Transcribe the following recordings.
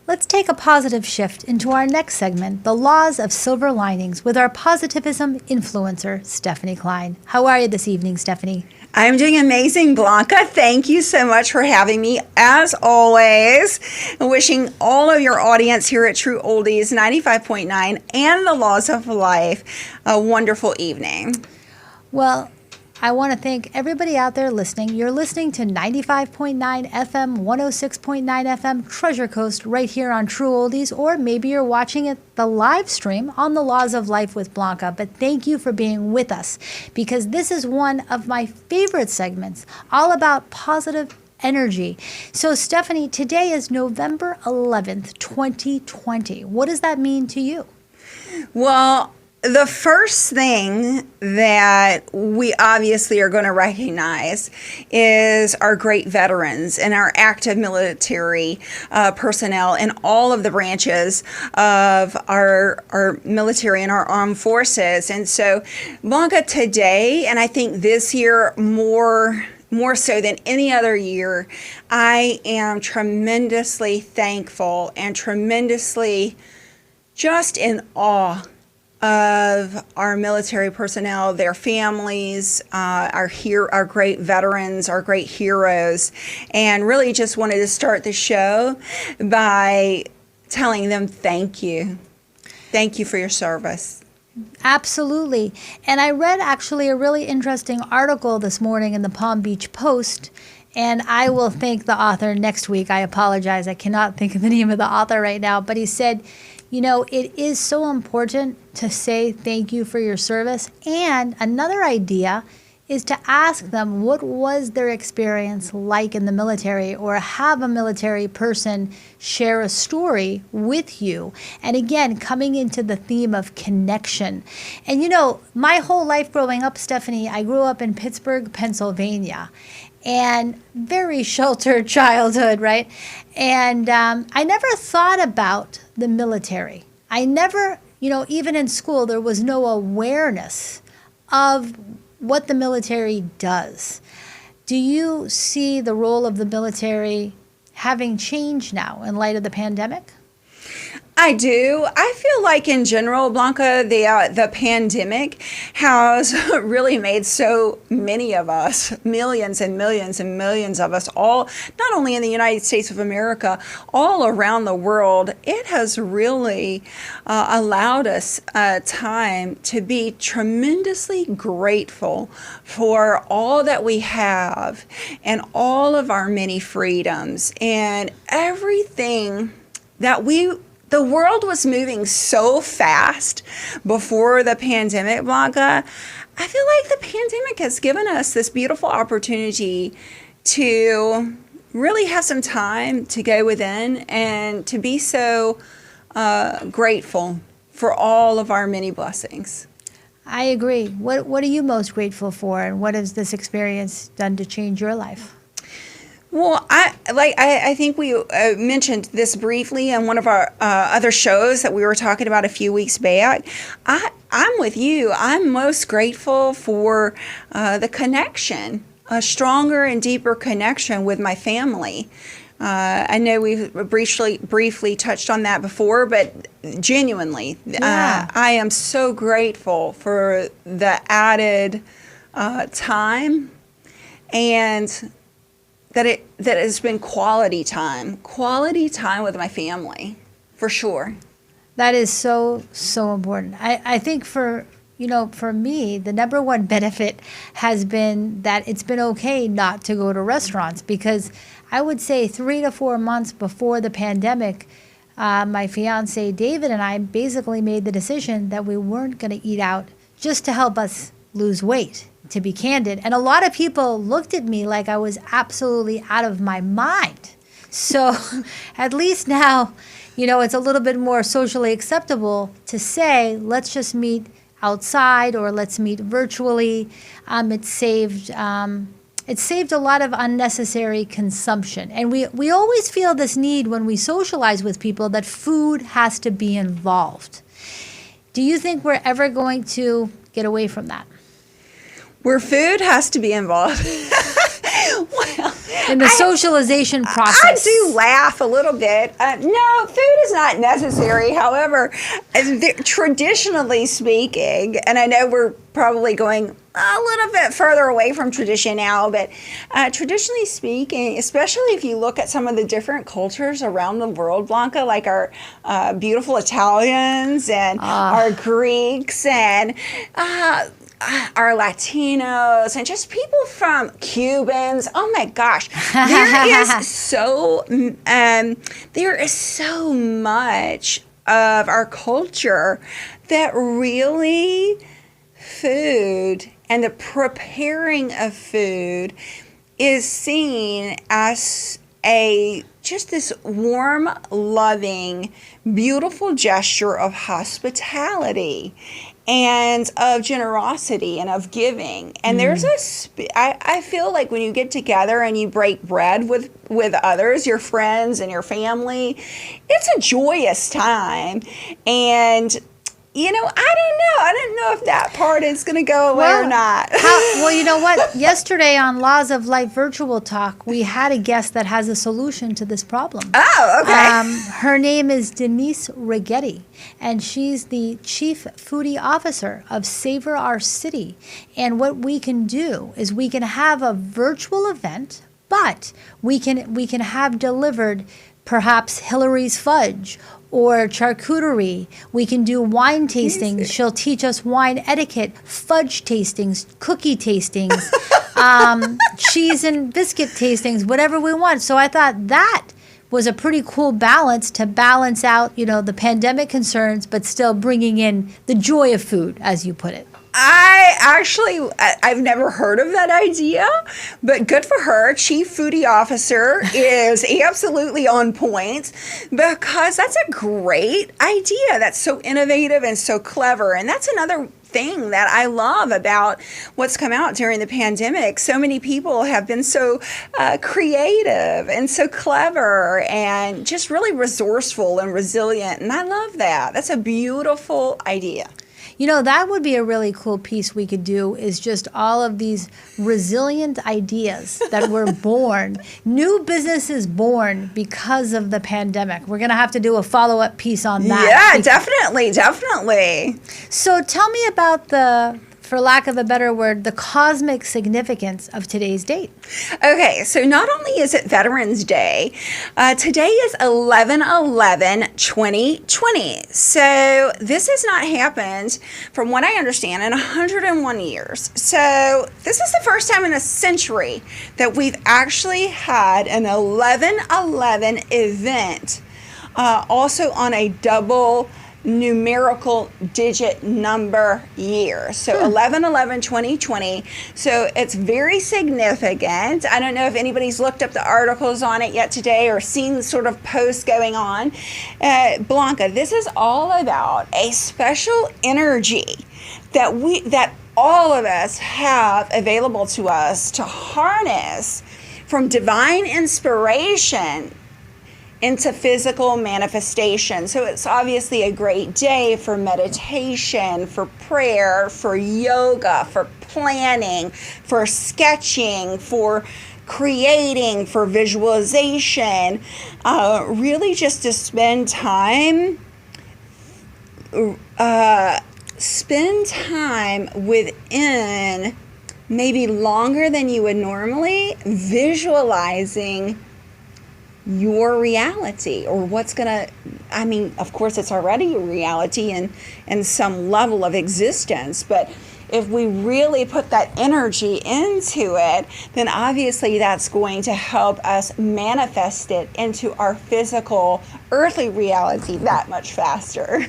Let's take a positive shift into our next segment, the laws of silver linings, with our positivism influencer, Stephene Klein. How are you this evening, Stephene? I'm doing amazing, Blanca. Thank you so much for having me, as always. Wishing all of your audience here at True Oldies 95.9 and the Laws of Life a wonderful evening. Well, I want to thank everybody out there listening. You're listening to 95.9 FM, 106.9 FM, Treasure Coast, right here on True Oldies, or maybe you're watching it the live stream on the Laws of Life with Blanca. But thank you for being with us, because this is one of my favorite segments, all about positive energy. So, Stephene, today is November 11th, 2020. What does that mean to you? Well, the first thing that we obviously are going to recognize is our great veterans and our active military personnel in all of the branches of our military and our armed forces. And so, Blanca, today, and I think this year more so than any other year, I am tremendously thankful and tremendously just in awe of our military personnel, their families, our great veterans, our great heroes, and really just wanted to start the show by telling them thank you. Thank you for your service. Absolutely. And I read actually a really interesting article this morning in the Palm Beach Post, and I will thank the author next week. I apologize. I cannot think of the name of the author right now, but he said, you know, it is so important to say thank you for your service. And another idea is to ask them what was their experience like in the military, or have a military person share a story with you. And again, coming into the theme of connection. And you know, my whole life growing up, Stephene, I grew up in Pittsburgh, Pennsylvania. And very sheltered childhood, right? And I never thought about the military. I never, you know, even in school, there was no awareness of what the military does. Do you see the role of the military having changed now in light of the pandemic? I do. I feel like in general, Blanca, the pandemic has really made so many of us, millions and millions and millions of us, all, not only in the United States of America, all around the world, it has really allowed us time to be tremendously grateful for all that we have and all of our many freedoms and everything that the world was moving so fast before the pandemic, Blanca. I feel like the pandemic has given us this beautiful opportunity to really have some time to go within and to be so grateful for all of our many blessings. I agree. What are you most grateful for, and what has this experience done to change your life? Well, I think we mentioned this briefly in one of our other shows that we were talking about a few weeks back. I'm with you. I'm most grateful for the connection, a stronger and deeper connection with my family. I know we've briefly touched on that before, but genuinely, I am so grateful for the added time and that has been quality time with my family, for sure. That is so important. I think for me, the number one benefit has been that it's been okay not to go to restaurants, because I would say 3 to 4 months before the pandemic, my fiance David and I basically made the decision that we weren't going to eat out just to help us lose weight, to be candid. And a lot of people looked at me like I was absolutely out of my mind. So at least now, it's a little bit more socially acceptable to say, let's just meet outside or let's meet virtually. It saved a lot of unnecessary consumption. And we always feel this need when we socialize with people that food has to be involved. Do you think we're ever going to get away from that? Where food has to be involved. Well, in the socialization process. I do laugh a little bit. No, food is not necessary. However, traditionally speaking, and I know we're probably going a little bit further away from tradition now, but traditionally speaking, especially if you look at some of the different cultures around the world, Blanca, like our beautiful Italians and our Greeks and our Latinos and just people from Cubans. Oh my gosh, there is so much of our culture that really food and the preparing of food is seen as just this warm, loving, beautiful gesture of hospitality and of generosity and of giving. And there's I feel like when you get together and you break bread with others, your friends and your family, it's a joyous time. And I don't know if that part is going to go away or not. Well, you know what? Yesterday on Laws of Life Virtual Talk, we had a guest that has a solution to this problem. Oh, okay. Her name is Denise Rigetti, and she's the Chief Foodie Officer of Savor Our City. And what we can do is we can have a virtual event, but we can have delivered perhaps Hillary's fudge or charcuterie. We can do wine tastings. She'll teach us wine etiquette, fudge tastings, cookie tastings, cheese and biscuit tastings, whatever we want. So I thought that was a pretty cool balance to balance out, the pandemic concerns, but still bringing in the joy of food, as you put it. I've never heard of that idea, but good for her. Chief Foodie Officer is absolutely on point, because that's a great idea. That's so innovative and so clever. And that's another thing that I love about what's come out during the pandemic. So many people have been so creative and so clever and just really resourceful and resilient. And I love that. That's a beautiful idea. That would be a really cool piece we could do, is just all of these resilient ideas that were born, new businesses born because of the pandemic. We're going to have to do a follow-up piece on that. Yeah, definitely. So tell me about for lack of a better word, the cosmic significance of today's date. Okay, so not only is it Veterans Day, today is 11/11/2020. So this has not happened, from what I understand, in 101 years. So this is the first time in a century that we've actually had an 11/11 event, also on a double numerical digit number year. So 11/11/2020. So it's very significant. I don't know if anybody's looked up the articles on it yet today or seen sort of posts going on. Blanca, this is all about a special energy that all of us have available to us to harness from divine inspiration into physical manifestation. So it's obviously a great day for meditation, for prayer, for yoga, for planning, for sketching, for creating, for visualization, really just to spend time within, maybe longer than you would normally, visualizing your reality, or what's gonna, of course it's already a reality in some level of existence, but if we really put that energy into it, then obviously that's going to help us manifest it into our physical earthly reality that much faster.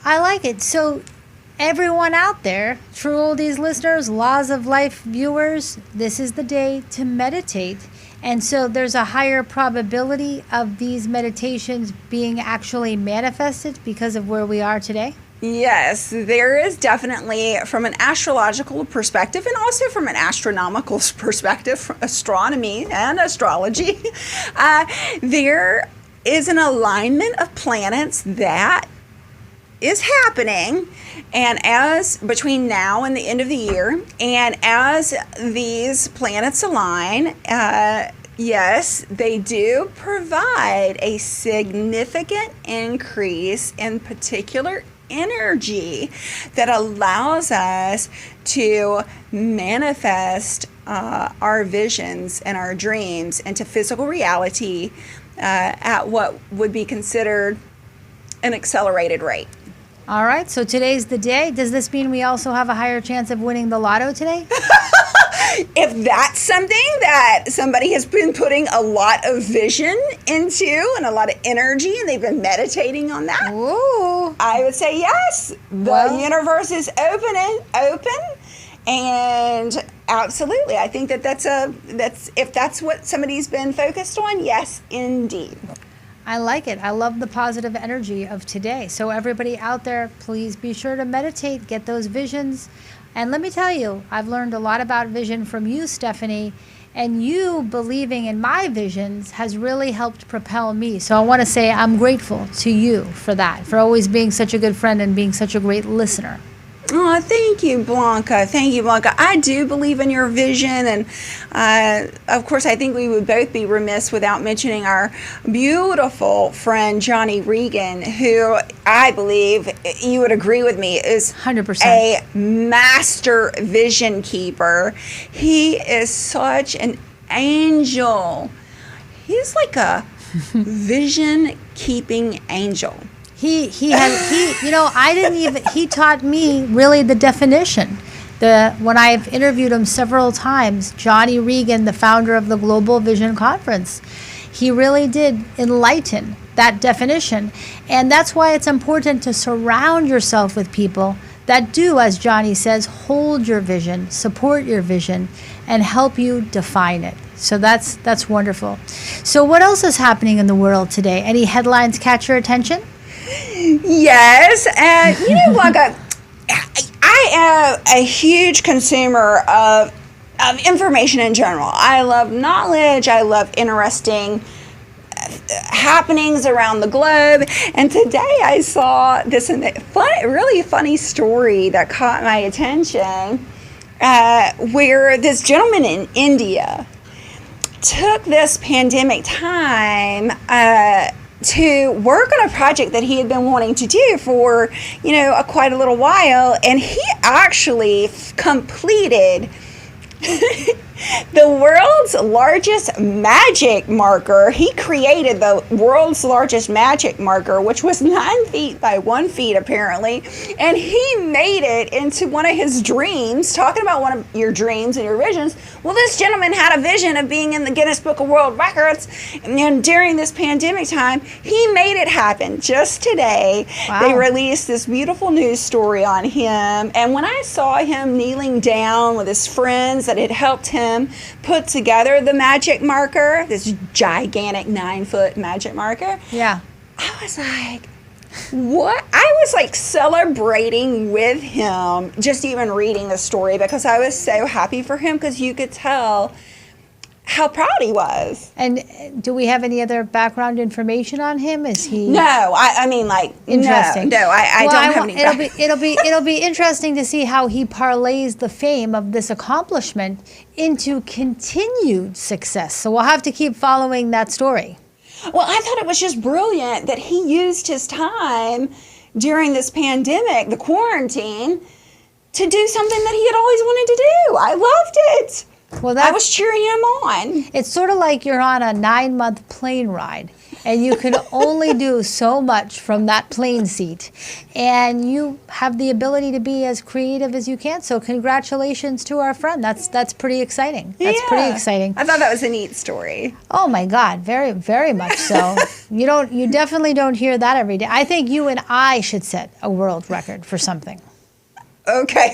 I like it. So everyone out there, True Oldies listeners, Laws of Life viewers, this is the day to meditate. And so there's a higher probability of these meditations being actually manifested because of where we are today? Yes, there is definitely, from an astrological perspective and also from an astronomical perspective, from astronomy and astrology, there is an alignment of planets that is happening, and as between now and the end of the year, and as these planets align, yes, they do provide a significant increase in particular energy that allows us to manifest our visions and our dreams into physical reality at what would be considered an accelerated rate. All right, so today's the day. Does this mean we also have a higher chance of winning the lotto today? If that's something that somebody has been putting a lot of vision into and a lot of energy, and they've been meditating on that, Ooh. I would say yes. The universe is open, and absolutely, I think that's if that's what somebody's been focused on. Yes, indeed. I like it. I love the positive energy of today. So everybody out there, please be sure to meditate, get those visions. And let me tell you, I've learned a lot about vision from you, Stephene, and you believing in my visions has really helped propel me. So I want to say I'm grateful to you for that, for always being such a good friend and being such a great listener. Oh, thank you, Blanca. Thank you, Blanca. I do believe in your vision, and of course, I think we would both be remiss without mentioning our beautiful friend Johnny Regan, who I believe you would agree with me is 100%. a master vision keeper. He is such an angel. He's like a vision keeping angel. He taught me really the definition. When I've interviewed him several times, Johnny Regan, the founder of the Global Vision Conference, he really did enlighten that definition. And that's why it's important to surround yourself with people that do, as Johnny says, hold your vision, support your vision, and help you define it. So that's wonderful. So what else is happening in the world today? Any headlines catch your attention? Yes, and Blanca, I am a huge consumer of information in general. I love knowledge. I love interesting happenings around the globe. And today I saw this really funny story that caught my attention, where this gentleman in India took this pandemic time to work on a project that he had been wanting to do for, quite a little while. And he actually completed the world's largest magic marker. He created the world's largest magic marker, which was 9 feet by 1 feet, apparently. And he made it into one of his dreams, talking about one of your dreams and your visions. Well, this gentleman had a vision of being in the Guinness Book of World Records. And during this pandemic time, he made it happen. Just today, They released this beautiful news story on him. And when I saw him kneeling down with his friends that had helped him put together the magic marker, this gigantic 9-foot magic marker. Yeah. I was like, what? I was like celebrating with him, just even reading the story, because I was so happy for him, because you could tell how proud he was. And do we have any other background information on him? Is he? No, I mean, like, interesting. No, I don't have any. It'll be interesting to see how he parlays the fame of this accomplishment into continued success. So we'll have to keep following that story. Well, I thought it was just brilliant that he used his time during this pandemic, the quarantine, to do something that he had always wanted to do. I loved it. Well, I was cheering him on. It's sort of like you're on a 9-month plane ride, and you can only do so much from that plane seat, and you have the ability to be as creative as you can. So congratulations to our friend. That's pretty exciting. That's pretty exciting. I thought that was a neat story. Oh my God, very, very much so. You definitely don't hear that every day. I think you and I should set a world record for something. Okay,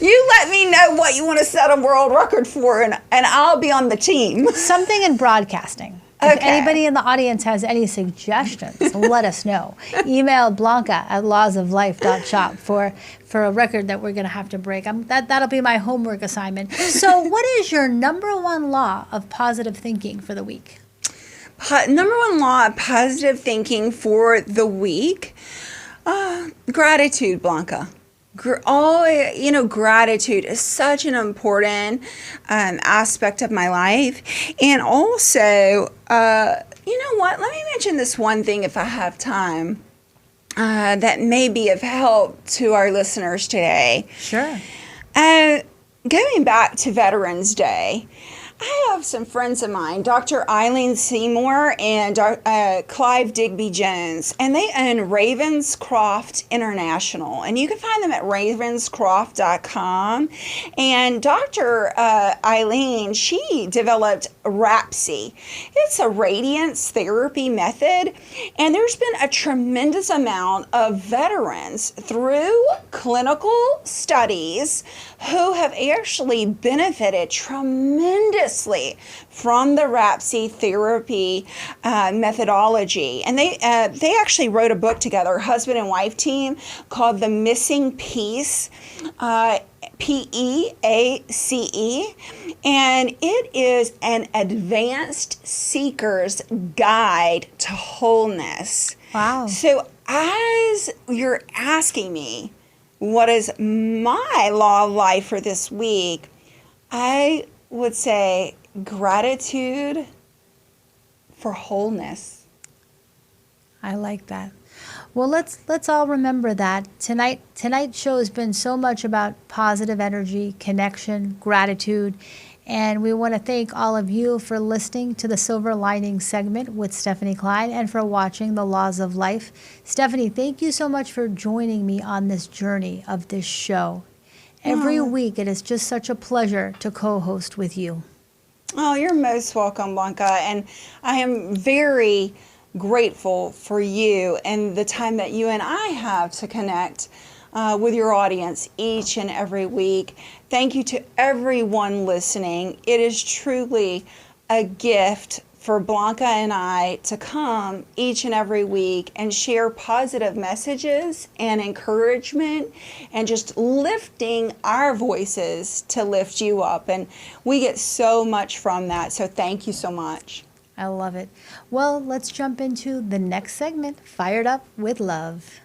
you let me know what you want to set a world record for, and I'll be on the team. Something in broadcasting. If anybody in the audience has any suggestions, let us know. Email blanca@lawsoflife.shop for a record that we're going to have to break. That'll be my homework assignment. So what is your number one law of positive thinking for the week? Number one law of positive thinking for the week. Gratitude, Blanca. Gratitude is such an important aspect of my life. And also, you know what? Let me mention this one thing if I have time that may be of help to our listeners today. Sure. Going back to Veterans Day, I have some friends of mine, Dr. Eileen Seymour and Clive Digby Jones, and they own Ravenscroft International, and you can find them at ravenscroft.com. And Dr. Eileen, she developed RAPSI. It's a radiance therapy method, and there's been a tremendous amount of veterans through clinical studies who have actually benefited tremendously from the RAPSI therapy methodology. And they actually wrote a book together, husband and wife team, called The Missing Piece, PEACE, and it is an advanced seeker's guide to wholeness. Wow. So as you're asking me, what is my law of life for this week? I would say gratitude for wholeness. I like that. Well, let's all remember that tonight's show has been so much about positive energy, connection, gratitude, and we want to thank all of you for listening to the Silver Linings segment with Stephene Klein and for watching The Laws of Life. Stephene, thank you so much for joining me on this journey of this show. Every week, it is just such a pleasure to co-host with you. Oh, you're most welcome, Blanca. And I am very grateful for you and the time that you and I have to connect with your audience each and every week. Thank you to everyone listening. It is truly a gift for Blanca and I to come each and every week and share positive messages and encouragement and just lifting our voices to lift you up. And we get so much from that. So thank you so much. I love it. Well, let's jump into the next segment, Fired Up with Love.